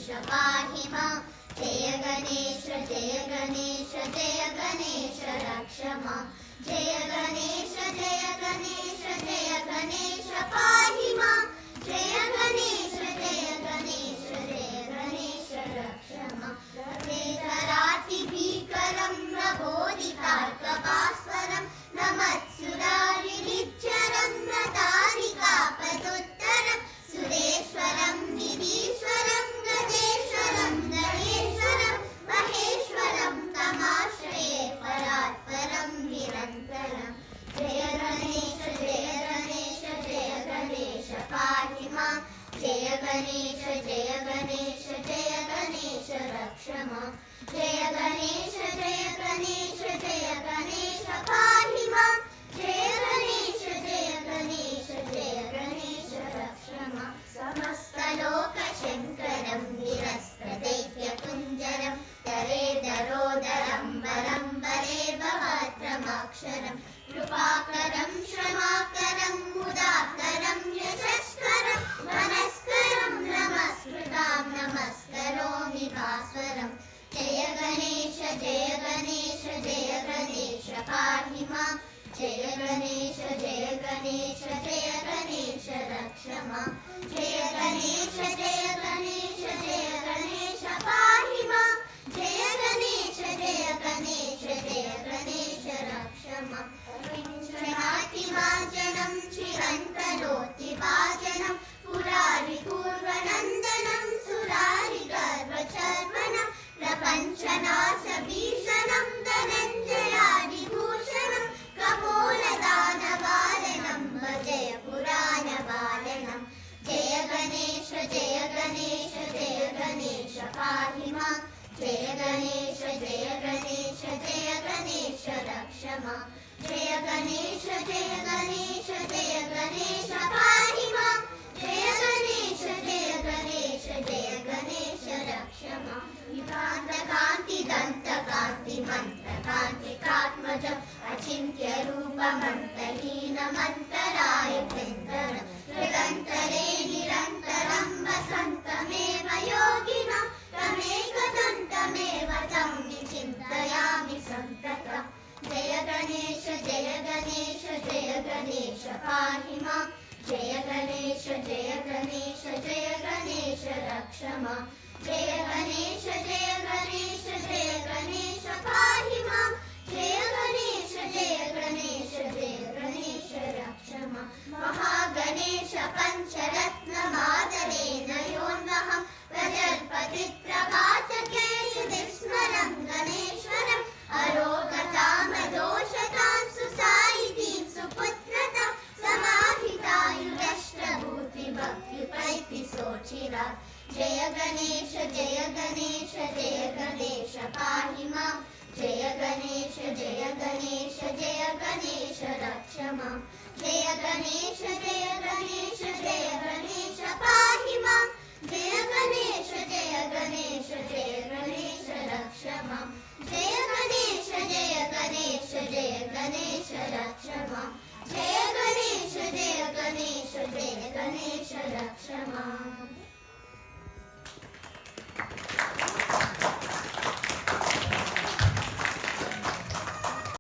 गणेश पाहि मां जय गणेश जय गणेश जय गणेश रक्ष मां जय गणेश जय गणेश जय गणेश पाहि मां जय गणेश जय गणेश जय गणेश रक्ष मां रथेधराति भीकरं नभोदितार्कभास्वरं नमत्सुरारिनिच्चरं नतारिकापदुत्तरं सुरेश्वरं निधीश्वरं गजेश्वरं गणेश्वरं महेश्वरं तमाश्रये परात्परं निरन्तरं जय गणेश जय गणेश जय गणेश पाहि मां जय गणेश जय गणेश जय गणेश रक्ष मां जय गणेश जय गणेश जय गणेश पाहि मां जय गणेश जय गणेश जय गणेश रक्ष मां समस्तलोकशङ्करं निरस्तदैत्यकुञ्जरं दरेदरोदरं वरं वरे भवत्रमाक्षरं कृपाकरं क्षमाकरं मुदाकरं यशस्करं मनस्करं नमस्कृतां नमस्करोमि भास्वरं जय गणेश जय गणेश जय गणेश पाहि मां जय गणेश जय गणेश जय गणेश रक्ष मां जय गणेश जय गणेश जय गणेश पाहि मां जय गणेश जय गणेश जय गणेश रक्ष मां नातिमार्जनं चिरन्तनोति भाजनं पुरारिपूर्वनन्दनं सुरारिगर्वचर्वनं प्रपञ्चनाशभीषणं धनञ्जयादिभूषणं कपोलदानवारणं भजे पुराणवारणं जय गणेश जय गणेश जय गणेश पाहि मां जय गणेश जय गणेश जय गणेश रक्ष मां जय गणेश जय गणेश जय गणेश पाहि मां जय गणेश जय गणेश जय गणेश रक्ष मां युगान्तकान्ति दन्तकान्ति मन्त्रकान्तिकात्मजम् अचिन्त्यरूपमन्तहीनमन्तरायभृन्दरं हृदन्तरे निरन्तरं वसन्तमेव योगिनं तमेकदन्तमेव तं विचिन्तयामि सन्ततम् जय गणेश जय गणेश जय गणेश पाहि मां जय गणेश जय गणेश जय गणेश रक्ष मां जय गणेश जय गणेश जय गणेश पाहि मां जय गणेश जय गणेश जय गणेश रक्ष मां महागणेश पञ्चरत्नमादरेण योन्वहं प्रजल्पतिप्रभातके युधिस्मरं गणेश्वरम् अरोगतामदोषतां सुसायितीं सुपुत्रतां समाहितायुरष्टभूतिभक्तिपैतिसोचिरा जय गणेश जय गणेश जय गणेश पाहि मां जय गणेश जय गणेश जय गणेश रक्ष मां जय गणेश जय गणेश